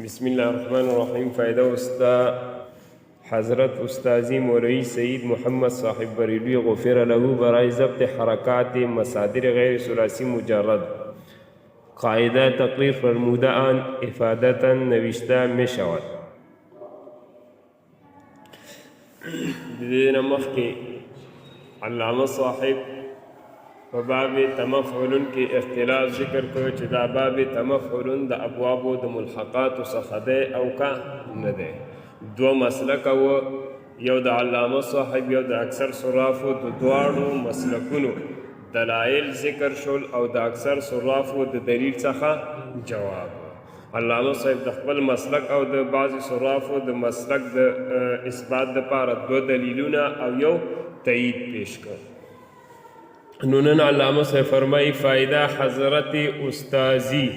بسم الله الرحمن الرحیم. فائدہ حضرت استاذی مولوی سید محمد صاحب بریلوی غفر له برای ضبط حرکات مصادر غیر ثلاثی مجرد قاعده تقریر فرموده آن افادتا نوشته می شود. دیدن مخی علامه صاحب په باب تمفعل کې اختلاف ذکر کوي چې دا باب تمفعل د ابواب د ملحقات څخه دی او کا نه دی. دو مسلک و یو د علامه صاحب یو د اکثر صرافو د دواړو مسلکونو دلایل ذکر شول او د اکثر صرافو د دلیل څخه جواب. علامه صاحب د خپل مسلک او د بعض صرافو د مسلک د اثبات لپاره دو دلیلونه او یو تایید پیش کړ. نونن علامه صاحب فرمائی فائدہ حضرت استازی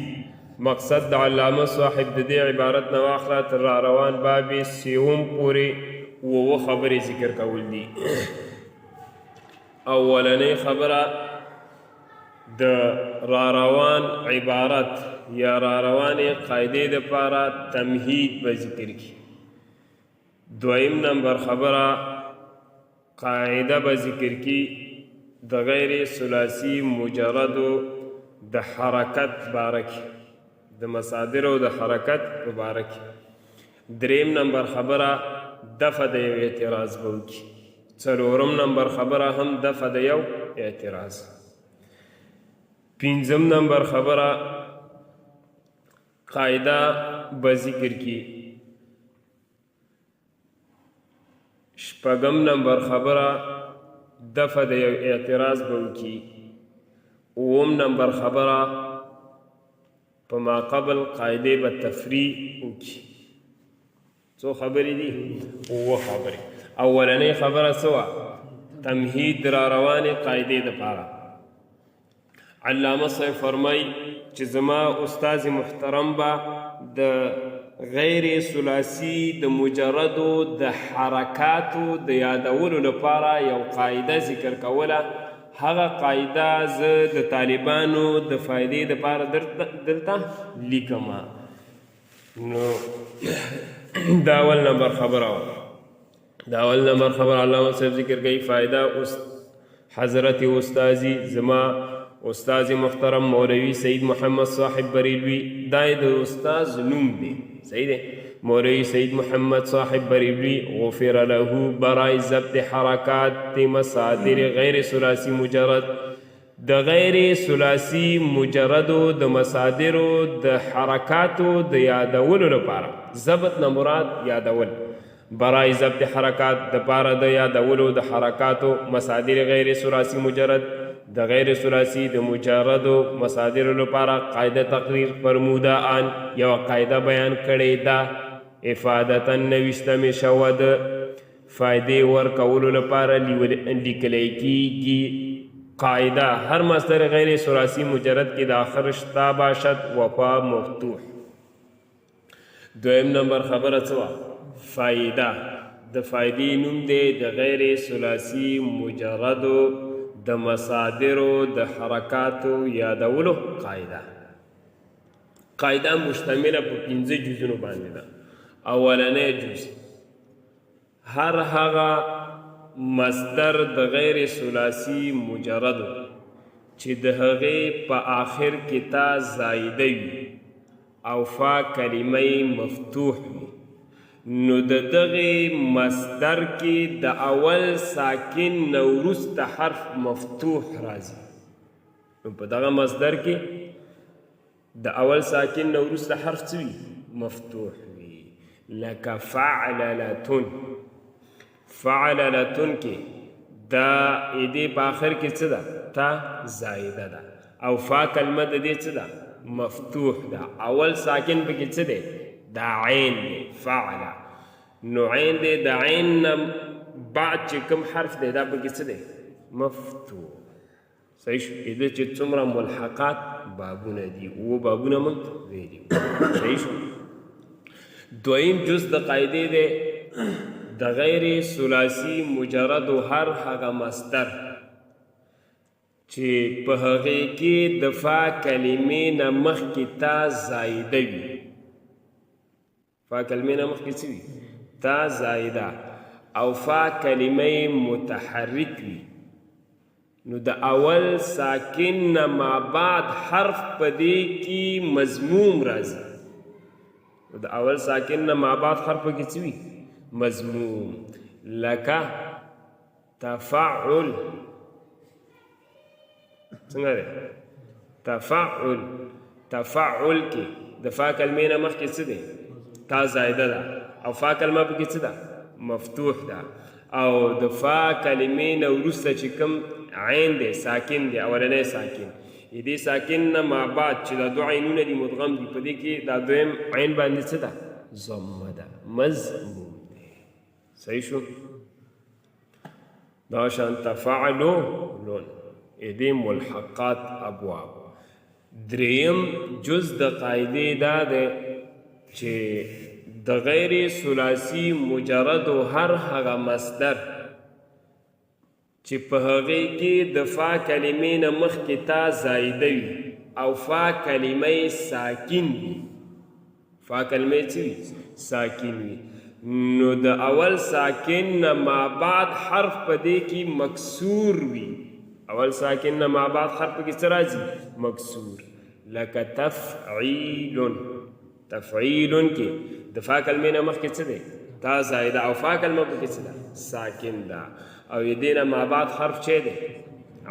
مقصد د علامه صاحب د دې عبارت نه واخله تر روان باب سیوم پورې وو خبرې ذکر کول دي. اولنې خبره د روان عبارت یا روان قاعده د پاره تمهید به ذکر کی. دویم نمبر خبره قاعده به ذکر کی د غیر ثلاثی مجرد د حرکت بارک د مصادر او د حرکت مبارک. دریم نمبر خبره دفع د یو اعتراض بوکی. څلورم نمبر خبره هم دفع د یو اعتراض. پنځم نمبر خبره قاعده به ذکر کی. شپږم نمبر خبره دفع د یو اعتراض به وکړي. اووم نمبر خبره په ما قبل قاعدې به تفریع وکړي. څو خبرې دي؟ اووه خبرې. اولنۍ خبره څه وه؟ تمهید را روانې قاعدې دپاره. علامه صاحب فرمایي چې زما استاذ محترم به د غیر ثلاثی د مجردو د حرکاتو د یادولو لپاره یو قاعده ذکر کوله. هغه قاعده زه د طالبانو د فائدې لپاره دلته لیکم. نو دا اول نمبر خبره وه. دا اول نمبر خبره علامه صاحب ذکر کوي فائدہ حضرت استاذی زما استاذ محترم مولوی سید محمد صاحب بریلوی. دا د استاذ نوم دی، صحیح دی، مولوی سید محمد صاحب بریلوی غفر له برای ضبط حرکات مصادر غیر ثلاثی مجرد د غیر ثلاثی مجردو د مصادرو د حرکاتو د یادولو لپاره. ضبط نه مراد یادول. برای ضبط حرکات د پاره د یادولو د حرکاتو مصادر غیر ثلاثی مجرد د غیر ثلاثی د مجردو مصادر لپاره قاعده تقریر فرموده آن یو قاعده بیان کړې ده. افادتا نوشته می شود فائدې ورکولو لپاره لیکلی کیږي. قاعده هر مصدر غیر ثلاثی مجرد کې د آخر شتا باشد وفا مفتوح. دویم نمبر خبره څه وه؟ فائده د فائدې نوم دی د غیر ثلاثی مجردو د مصادرو د حرکاتو یادولو قاعده. قاعده مشتمله په 5 جزونو باندې ده. اولنی جز هر هغه مصدر د غیر ثلاثی مجردو چې د هغې په آخر کې تا زایده وي او فا کلمه مفتوح وي، نو د دغې مصدر کې د اول ساکن نه وروسته حرف مفتوح راځي. نو په دغه مصدر کې د اول ساکن نه وروسته حرف څه وي؟ مفتوح وي. لکه فعللتن. فعللتن کې دا ایدې په آخر کې څه ده؟ تا زایده ده. او فا کلمه د دې څه ده؟ مفتوح ده. اول ساکن پکې څه دی؟ دا عین دی، فعلا. نو عین دی، د عین نه بعد چې کوم حرف دی دا پکې څه دی؟ مفتوح. صحیح شو؟ د چې څومره ملحقات بابونه دي، اووه بابونه موږ ویلي. صحیح شو؟ دویم جز د قاعدې دی د غیر ثلاثی مجردو هر هغه مصدر چې په هغې کې د فا کلمې نه مخکې تا زایده وي فا کلمې نه مخکې څه وي تا زائده او فا کلمه متحرک وي نو د اول ساکن نه ما بعد حرف په دې کې مضموم راځي د اول ساکن نه ما بعد حرف په کې څه وي مضموم لکه تفعل څنګه دی تفعل کې د فا کلمې نه مخکې څه دی تا زائده ده او فا کلمه په کې څه ده مفتوح ده او د فا کلمې نه وروسته چې کوم عین دی ساکن دی اولنی ساکن دې ساکن نه ما بعد چې دا دوه عینونه دي مدغم دي په دې کې دا دویم عین باندې څه ده ضمه ده مضموم دی صحیح شو دا شان تفعلون دې ملحقات ابواب دریم جز د قاعدې دا دی چې د غیر ثلاثي مجرد هر هغه مصدر چې په هغې کې د فا کلمې نه مخکې تا زائده وي او فا کلمه ساکن وي فا کلمه څه وي ساکن وي نو د اول ساکن نه ما بعد حرف په دې کې مکسور وي اول ساکن نه ما بعد حرف په کې څه راځي مکسور لکه تفعیل کې د فا کلمې نه مخکې څه دی تا زائده او فا کلمه په کې څه ده ساکن ده او دې نه ما بعد حرف چه دی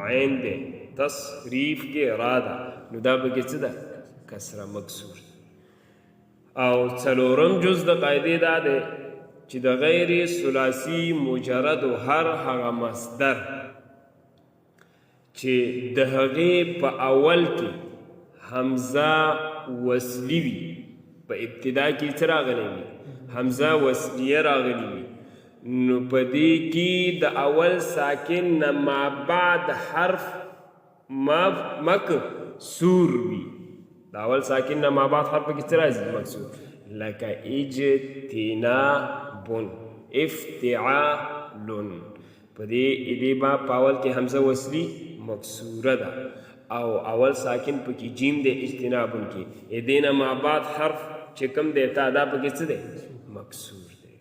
عین دی تصریف کې را ده نو دا په کې څه ده کسره مکسور او څلورم جز د قاعدې دا دی چې د غیر ثلاثي مجرد هر هغه مصدر چې د هغې په اول کې حمزه وصلي وي په ابتدا کې څه راغلی وي حمزه وصلیه راغلی وي نو په دې کې د اول ساکن نه ما بعد حرف مکسور وي د اول ساکن نه ما بعد حرف کې څه راځي مکسور لکه اجتنابون افتعالون په دې با په اول کې حمزه وصلی مکسوره ده او اول ساکن په کې جیم دی اجتنابون کې دې نه ما بعد حرف چې کوم دی تا دا په کې څه دی مکسور دی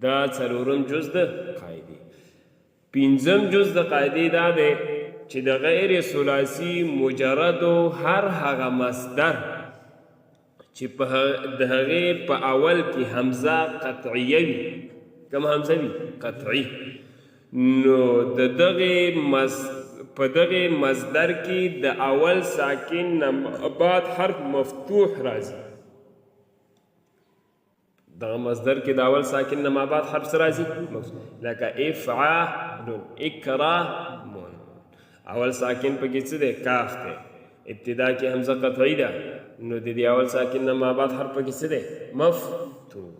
دا څلورم جز د قاعدې پنځم جز د قاعدې دا دی چې د غیر ثلاثي مجردو هر هغه مصدر چې په د هغې په اول کې حمزه قطعیه وي کوم حمزه وي قطعي نو د دغې په دغې مصدر کې د اول ساکن نه بعد حرف مفتوح راځي دغه مصدر کې د اول ساکن نه ما بعد حرف څه راځي لکه افعالون اکرامون اول ساکن په کې څه دی کاف دی ابتدا کې حمزه قطعی ده نو د دې اول ساکن نه ما بعد حرف په کې څه دی مفتوح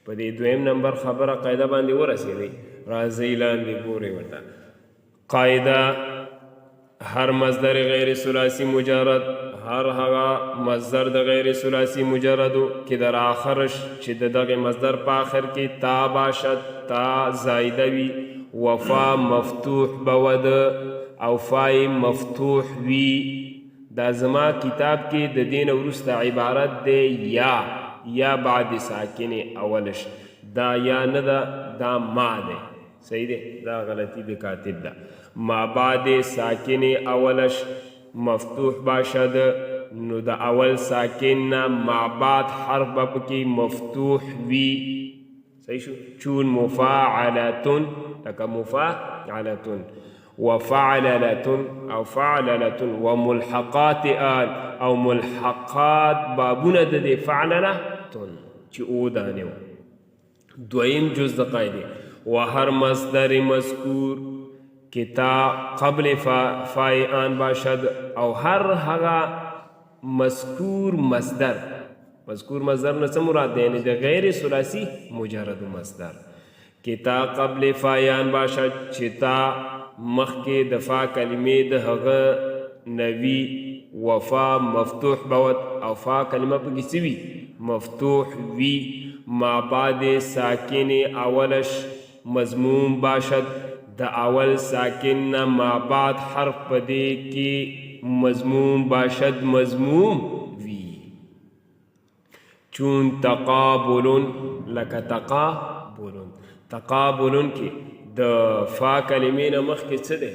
په دې دویم نمبر خبره قاعده باندې ورسېدی راځئ لاندې ګورئ ورته قاعده هر مصدر غیر ثلاثي مجرد هر هغه مصدر د غیر ثلاثي مجردو کې در آخرش چې د دغه مصدر په آخر کې تا باشد تا زائده وي وفا مفتوح بود او فای مفتوح وي دا زما کتاب کې د دین وروسته عبارت دی یا بعد ساکن اولش دا یا نه ده دا ما ده صحیح ده دا غلطی د کاتب ده ما بعد ساکن اولش مفتوح باشد نو د اول ساکن نه ما بعد حرف په کې مفتوح وي صحیح شو چون مفاعلتون لکه مفاعلتون وفعللتون او فعللتون وملحقات او ملحقات بابونه د فعللتون چې او دانه دویم جز د قاعده وهر مصدر مذکور کتا قبل فای آن باشد او هر هغه مذکور مصدر نه څه مراد دی د غیر ثلاثي مجرد مصدر کتا قبل فای آن باشد چې تا مخکې د فا کلمې د هغه نوی وفا مفتوح بود او فا کلمه پکې څه وي مفتوح وي ما بعد ساکن اولش مضموم باشد د اول ساکن نه ما بعد حرف په دې کې مضموم باشد مضموم وي چون تقابل لکه تقابل کې د فا کلمې نه مخکې څه دی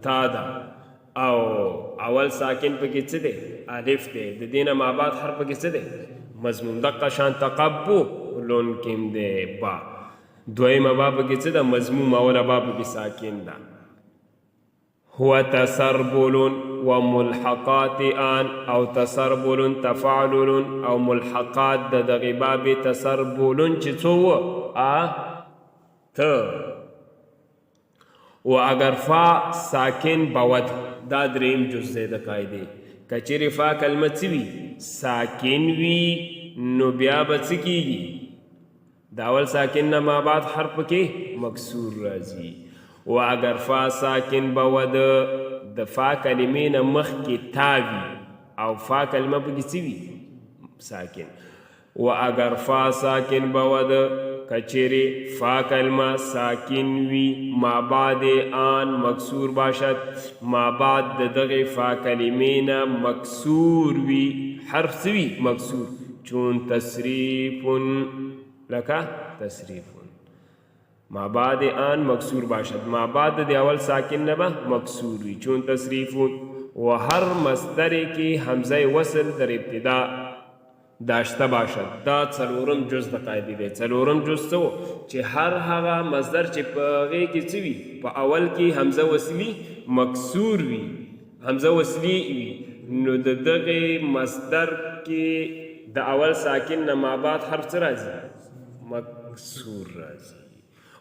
تا ده او اول ساکن پکې څه دی الف دی د دې نه ما بعد حرف پکې څه دی مضموم دقه شان تقبلن کې دی با دویمه با پکې څه ده مضموم اوله با پکې ساکن ده هو تسربل وملحقات آن او تسربل تفعلل او ملحقات د دغې باب تسربل چې څو ته و اگر فا ساکن بود دا دریم جز دی د قاعدې که چیرې فا کلمه څه وي ساکن وي نو بیا به څه کیږي د اول ساکن نه ما بعد حرف کې مکسور راځي و اگر فا ساکن بود د فا کلمې نه مخکې تا وي او فا کلمه پکې څه وي ساکن و اگر فا ساکن بود کچری فا کلمه ساکن وی ما بعد آن مکسور باشد ما بعد دغه فا کلمه نه مکسور وی حرف سوی مکسور چون تصریف لکه تصریف ما بعد آن مکسور باشد ما بعد د اول ساکن نه مکسور وی چون تصریف و هر مصدر کې حمزه وصل در ابتدا داشته باشد دا څلورم جز د قاعدې دی څلورم جز څه چې هر هغه مصدر چې په هغې کې څه وي په اول کې حمزه وصلي مکسور وي حمزه وصلي وي نو د دغې مصدر کې د اول ساکن نه ما بعد حرف څه راځي مکسور راځي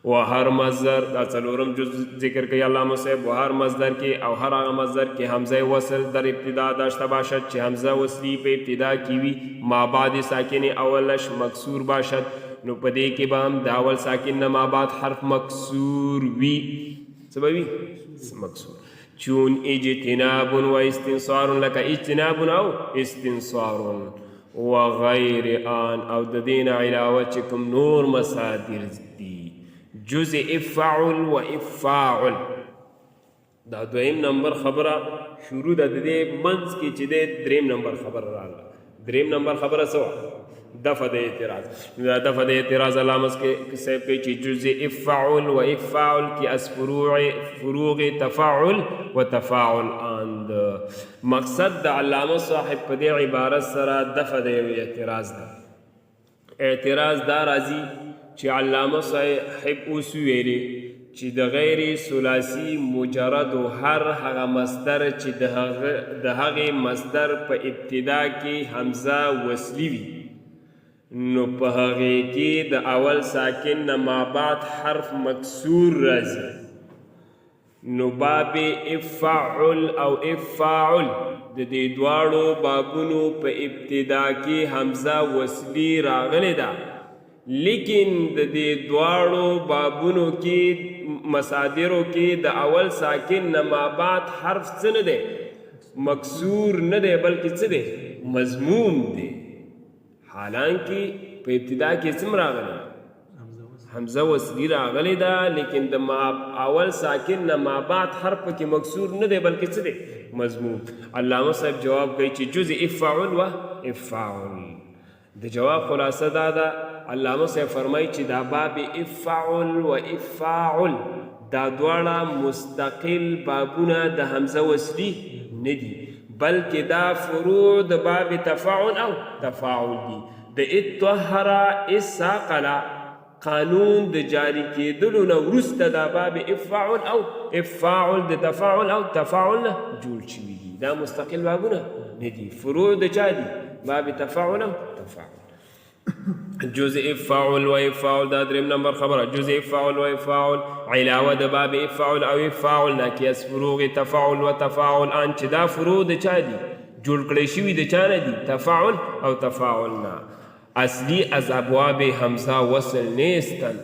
و هر مصدر دا څلورم جز ذکر کوي علامه صاحب و هر مصدر کې او هر هغه مصدر کې حمزه وصل در ابتدا داشته باشد چې حمزه وصلی په ابتدا کې وي ما بعد ساکن اولش مکسور باشد نو په دې کې به هم د اول ساکن نه ما بعد حرف مکسور وي څه به وي مکسور چون اجتناب و استنصار لکه اجتناب او استنصار و غیر آن او د دین علاوه چې کوم نور مصادر دي جز افعل و افاعل دا دویم نمبر خبره شروع د دې منځ کې چې د دریم نمبر خبره راغله دریم نمبر خبره څه دفع د اعتراض دا دفع د اعتراض علامه کې صاحب کوي چې جز افعل و افاعل کې از فروغ تفاعل و تفاعل اند مقصد د علامه صاحب په دې عبارت سره دفع د اعتراض ده اعتراض دا راځي چې علامه صاحب اوس ویلي چې د غیر ثلاثي مجرد هر هغه مصدر چې د هغې مصدر په ابتدا کې حمزه وصلي وي نو په هغې کې د اول ساکن نه ما بعد حرف مکسور راځي نو باب افعل او افاعل د دې دواړو بابونو په ابتدا کې حمزه وصلي راغلی ده لیکن د دې دواړو بابونو کې مصادرو کې د اول ساکن نه ما بعد حرف څه نه دی مکسور نه دی بلکې څه دی مضموم دی حالانکه په ابتدا کې څه راغلی حمزه وصلي راغلی ده لیکن د اول ساکن نه ما بعد حرف کې مکسور نه دی بلکې څه دی مضموم علامه صاحب جواب کوي چې جز افعل و افاعل د جواب خلاصه دا ده علامه صاحب فرمایي چې دا باب افعل و افاعل دا دواړه مستقل بابونه د حمزه وصلي نه دي بلکې دا فروع د باب تفاعل او تفاعل دي د اطهر اساقلا قانون د جاری کېدلو نه وروسته دا باب افاعل او افاعل د تفاعل او تفاعل نه جوړ شوي دي دا مستقل بابونه نه دي فروع د چا دي باب تفاعل او تفاعل جز افعل و افعل دا دریم نمبر خبره جز افعل و افعل علاوه د باب افعل او افعل نه کې از فروغ تفاعل و تفاعل ان چې دا فروع د چا دي جوړ کړی شوي د چا نه دي تفاعل او تفاعل نه اصلي از ابواب حمزه وصل نیستن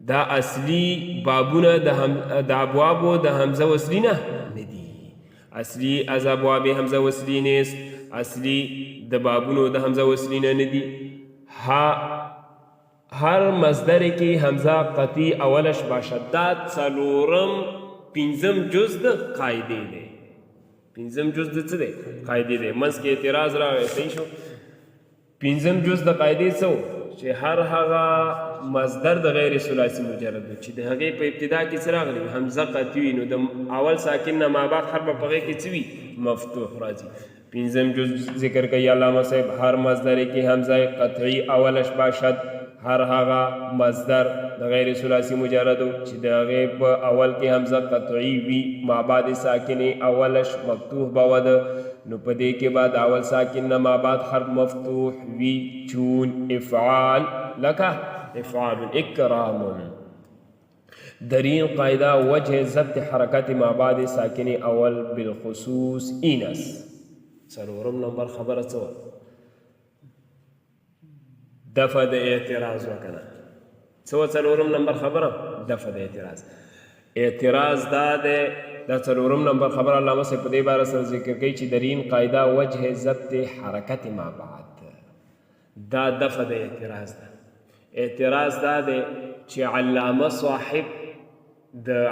دا اصلي بابونه د ابوابو د حمزه وصلي نه دي اصلي از ابواب حمزه وصلي نیست اصلي د بابونو د حمزه وصلي نه دي هر مصدر کې حمزه قطعی اولش باشد دا څلورم پنځم جز د قاعدې دی پنځم جز د څه دی قاعدې دی منځ کې اعتراض راغی صحیح شو پنځم جز د قاعدې څه و چې هر هغه مصدر د غیر ثلاثي مجرد چې د هغې په ابتدا کې څه راغلي همزه قطعي وي نو د اول ساکن نه ما بعد حرف په هغې کې څه وي مفتوح راځي پنځم جز ذکر کوي علامه صاحب هر مصدر کې حمزه قطعی اولش باشد هر هغه مصدر د غیر ثلاثي مجرد چې د هغې په اول کې حمزه قطعی وي ما بعد ساکن اولش مفتوح بود نو په دې کې بعد اول ساکن نه ما بعد حرف مفتوح وي چون افعال لکه افعال اکرام درین قاعده وجه ضبط حرکت ما بعد ساکن اول بالخصوص اینس څلورم نمبر خبره څه وه دفع د اعتراض وکنه څه وه څلورم نمبر خبره دفع د اعتراض دا دی دا څلورم نمبر خبره علامه صاحب په دې باره سره ذکر کوي چې درین قاعده وجه ضبط حرکت ما بعد دا دفع د اعتراض ده اعتراض دا دی چې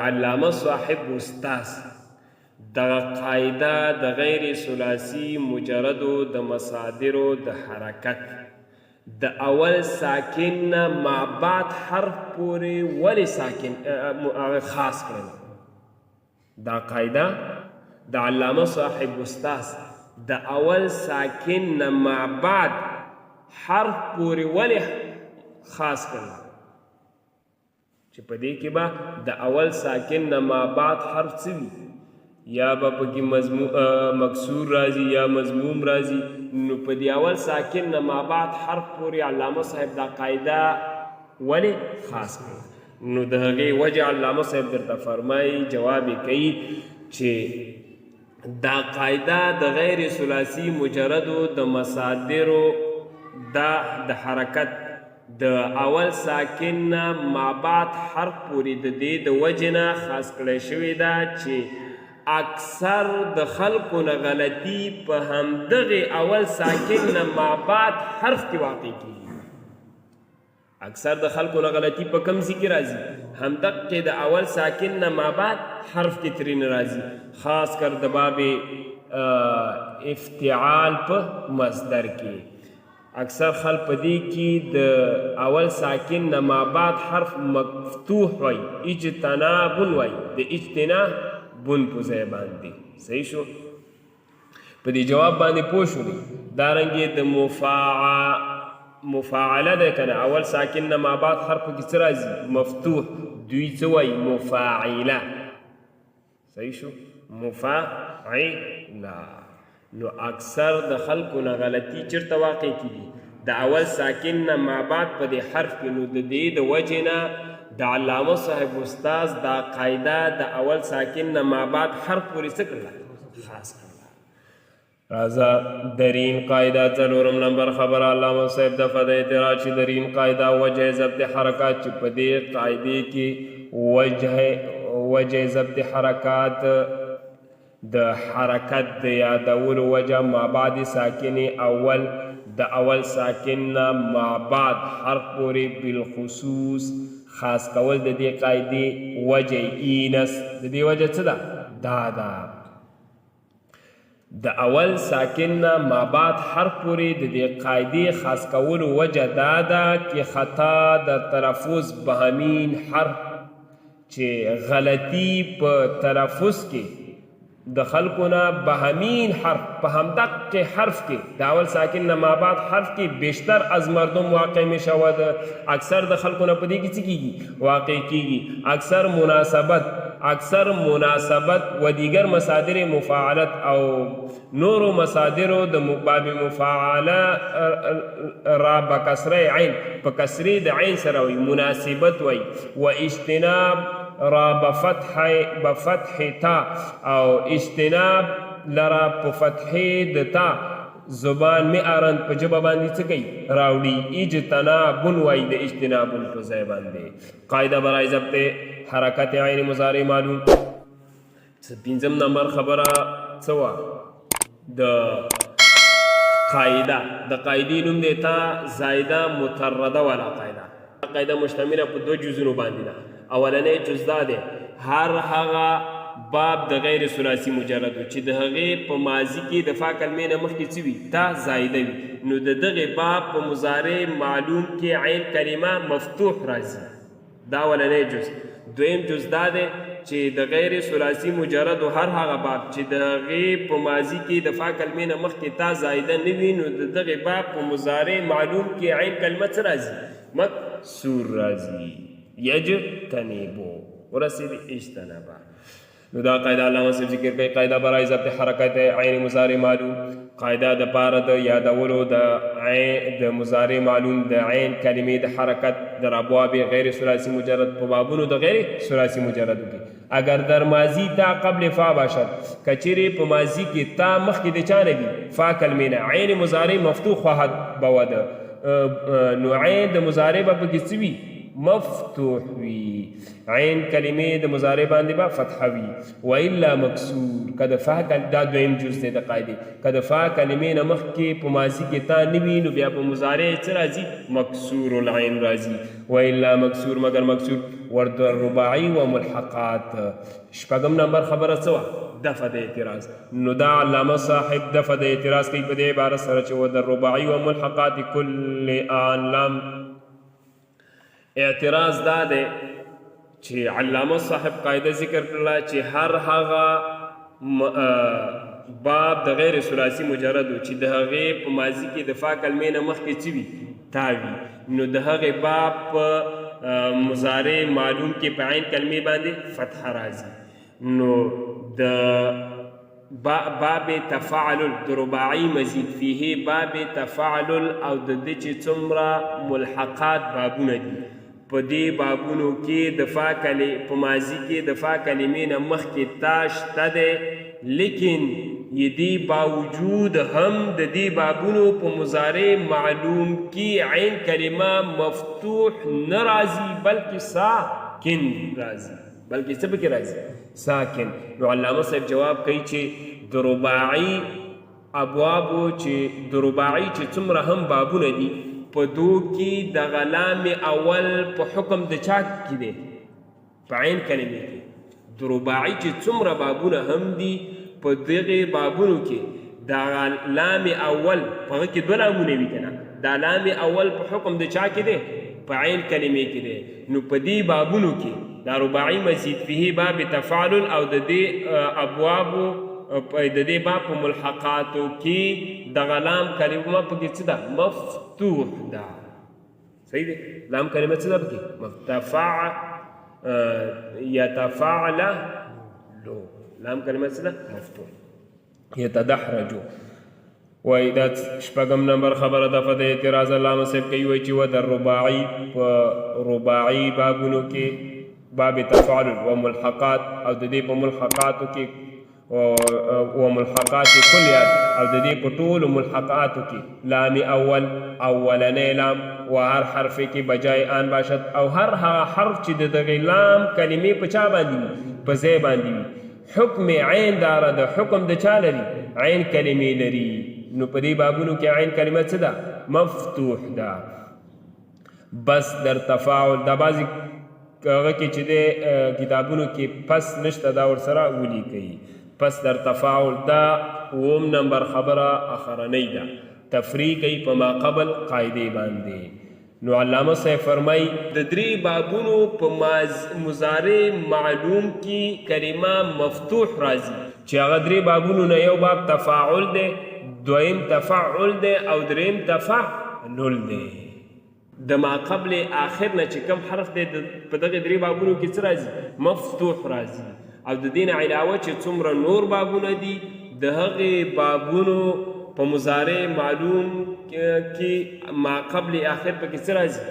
علامه صاحب استاذ دغه قاعده د غیر ثلاثي مجردو د مصادرو د حرکت د اول ساکن نه ما بعد حرف پورې ولې ساکن خاص کړل دا قاعده د علامه صاحب استاذ د اول ساکن نه ما بعد حرف پورې ولې خاص کړل چې په دې کې به د اول ساکن نه ما بعد حرف څه وي یا به پکې مکسور راځي یا مضموم راځي نو په دې اول ساکن نه ما بعد حرف پورې علامه صاحب دا قاعده ولې خاص کړه نو د هغې وجه علامه صاحب درته فرمایي جواب یې کوي چې دا قاعده د غیر ثلاثي مجردو د مصادرو دا د حرکت د اول ساکن نه ما بعد حرف پورې د دې د وجې نه خاص کړی شوې ده چې اکثر د خلکو نه غلطي په همدغې اول ساکن نه ما بعد حرف کې واقع کېږي اکثر د خلکو نه غلطي په کوم ځای کې راځي همدغې د اول ساکن نه ما بعد حرف کې ترېنه راځي خاص کر د باب افتعال په مصدر کې اکثر خلک په دې کې د اول ساکن نه ما بعد حرف مفتوح وای اجتنابون وای د اجتناب بن په ځای باندې صحیح شو په دې جواب باندې پوه شولې دارنګې د مفاعله ده که نه اول ساکن نه ما بعد حرف کې څه راځي مفتوح دوی څه وایي مفاعله صحیح شو مفاعله نو اکثر د خلکو نه غلطي چېرته واقع کېږي د اول ساکن نه ما بعد په دې حرف کې نو د دې د وجې نه د علامه صاحب استاذ دا قاعده د اول ساکن نه ما بعد حرف پورې څه کړله خاص کړله راځه درین قاعده څلورم نمبر خبره علامه صاحب دفع د اعتراض چې درین قاعده وجه ضبط حرکات چې په دې قاعدې کې وجه ضبط حرکات د حرکت د یادولو وجه ما بعد ساکن اول د اول ساکن نه ما بعد حرف پورې بالخصوص خاص کول د دې قاعدې وجه اینس د دې وجه څه ده دا ده د اول ساکن نه ما بعد حرف پورې د دې قاعدې خاص کولو وجه دا ده چې خطا د تلفظ بهمین حرف چې غلطي په تلفظ کې د خلکو نه بهمین حرف په همدغه حرف کې د اول ساکن نه ما بعد حرف کې بیشتر از مردم واقع می شود اکثر د خلکو نه په دې کې څه کېږي واقع کېږي اکثر مناسبت و دیگر مصادر مفاعلت او نورو مصادرو د باب مفاعله را بکسره عین په کسرې د عین سره وي مناسبت وي و اجتناب را بفتح تا او اجتناب لرا په فتحې د تا زبان معرن په ژبه باندې څه کوي راوړي اجتنابون وایي د اجتنابون په ځای باندې قاعده برای ضبط حرکت عین مضارع معلوم پنځم نمبر خبره څه وه د قاعده د قاعدې نوم دی تا زایده مترده والا قاعده مشتمله په دو جزونو باندې ده اولنی جز دا دی هر هغه باب د غیر ثلاثي مجرد چې د هغې په ماضي کې د فا کلمې نه مخکې څه وي تا زایده وي نو د دغې باب په مضارع معلوم کې عین کلمه مفتوح راځي دا ولنی جز دویم جز دا دی چې د غیر ثلاثي مجرد هر هغه باب چې د هغې په ماضي کې د فا کلمې نه مخکې تا زایده نه وي نو د دغې باب په مضارع معلوم کې عین کلمه څه راځي مکسور راځي یجتنبو ورسېد اجتنبا نو دا قاعده علامه صاحب ذکر کوي قاعده برای ضبط حرکت عین مضارع معلوم قاعده د پاره د یادولو د مضارع معلوم د عین کلمې د حرکت در ابواب غیر ثلاثي مجرد په بابونو د غیر ثلاثي مجرد کې اگر در ماضی تا قبل فا باشد کچری په ماضی کې تا مخکې د چا نه وي فا کلمې نه عین مضارع مفتوح خواهد بود نو عین د مضارع به پکې څه وي مفتوح وي عین کلمې د مضارع باندې به فتحه وي والا مکسور که د فا دا دویم جز دی د قاعدې که د فا کلمې نه مخکې په ماضي کې تا نه وي نو بیا په مضارع څه راځي مکسور العین راځي والا مکسور مگر مکسور ورد الرباعي و ملحقات شپږم نمبر خبره څه وه دفع د اعتراض نو دا علامه صاحب دفع د اعتراض کوي په دې عبارت سره چې ورد الرباعي و ملحقات کل آن لام اعتراض دا دی چې علامه صاحب قاعده ذکر کړله چې هر هغه باب د غیر ثلاثي مجرد چې د هغې په ماضي کې د فا کلمې نه مخکې څه وي تا وي نو د هغې باب په مضارع معلوم کې په عین کلمې باندې فتحه راځي نو د باب تفاعل د رباعي مزید فیه باب تفاعل او د دې چې څومره ملحقات بابونه دي په دې بابونو کې د فا په ماضي کې د فا کلمې نه مخکې تا شته دی لیکن یدې باوجود هم د دې بابونو په مضارع معلوم کې عین کلمه مفتوح نه راځي بلکې ساکن راځي بلکې څه پکې راځي ساکن نو علامه صاحب جواب کوي چې د رباعي ابوابو چې د رباعي چې څومره هم بابونه دي په دو کې د غلام اول په حکم د چا کې دی په عین کلمې کې د رباعي چې څومره بابونه هم دي په دغې بابونو کې د غلام اول په هغه کې دوه لامونه وي که نه دا لام اول په حکم د چا کې دی په عین کلمې کې دی نو په دې بابونو کې دا رباعي مزید فيه باب تفاعل او د دې ابوابو د دې باب په ملحقاتو کې د غلام کلمه پکې څه ده مفتوح ده صحیح دی لام کلمه څه ده پکې یتفاعل لو لام کلمه څه ده مفتوح یتدحرجو وای دا شپږم نمبر خبره ده په د اعتراض علامه صاحب کوي وایي چې و د رباعي په رباعي بابونو کې باب تفاعل و ملحقات او د دې په ملحقاتو کې وملحقات کلیات او د دې په ټولو ملحقاتو کې لام اولنی لام و هر حرف کې بجای آن باشد او هر هغه حرف چې د دغې لام کلمې په چا باندې وي په ځای باندې وي حکم عین داره د حکم د چا لري عین کلمې لري نو په دې بابونو کې عین کلمه څه ده مفتوح ده بس در تفاعل دا بعضې هغه کې چې د کتابونو کې پس نشته دا ورسره ولیکئ پس در تفاعل دا اوم نمبر خبره اخرنی ده تفریق کوي په ما قبل قاعدې باندې نو علامه صاحب فرمایي د درې بابونو په مضارع معلوم کې کلمه مفتوح راځي چې هغه درې بابونو نه یو باب تفاعل دی دویم تفعل دی او دریم تفعل دی د ما قبل آخر نه چې کوم حرف دی په دغه درې بابونو کې څه راځي مفتوح راځي او د دین علاوه چې څومره نور بابونه دي د هغې بابونو په مضارع معلوم کې ما قبل آخر پکې څه راځي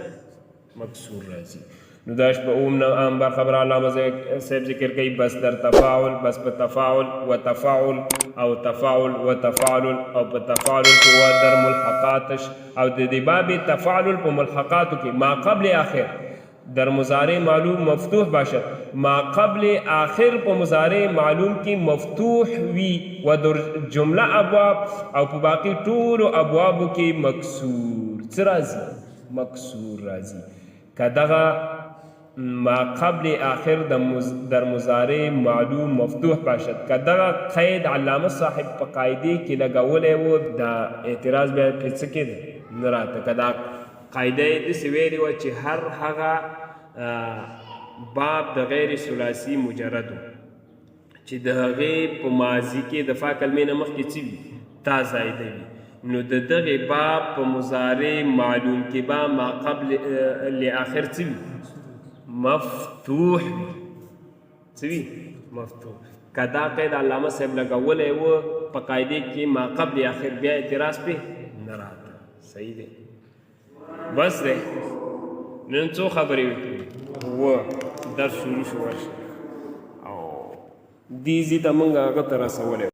مکسور راځي نو دا شپه اوم نمبر خبره علامه صاحب ذکر کوي بس در تفاعل بس په تفاعل و تفاعل او تفاعل و تفاعل او په تفاعل کې و در ملحقاتش او د دې باب تفاعل په ملحقاتو کې ما قبل آخر در مضارع معلوم مفتوح باشد ما قبل آخر په مضارع معلوم کې مفتوح وي و در جمله ابواب او په باقي ټولو ابوابو کې مکسور څه راځي مکسور راځي که دغه ما قبل آخر در مضارع معلوم مفتوح باشد که دغه قید علامه صاحب په قاعدې کې لګولی و دا اعتراض بیا پرې څه کېده نه راته که دا قاعده یې داسې ویلې وه چې هر هغه باب د غیر ثلاثي مجرد چې د هغې په ماضي کې د فا کلمې نه مخکې څه وي تا زایده وي نو د دغې باب په مضارع معلوم کې به ما قبل لآخر څه وي مفتوح څه وي مفتوح که دا قید علامه صاحب لګولی و په قاعدې کې ما قبل آخر بیا اعتراض پې نه راته صحیح دی بس دی نن څو خبرې وکړي و درس شروع شو ورشه او دې ځي ته موږ هغه ته رسولی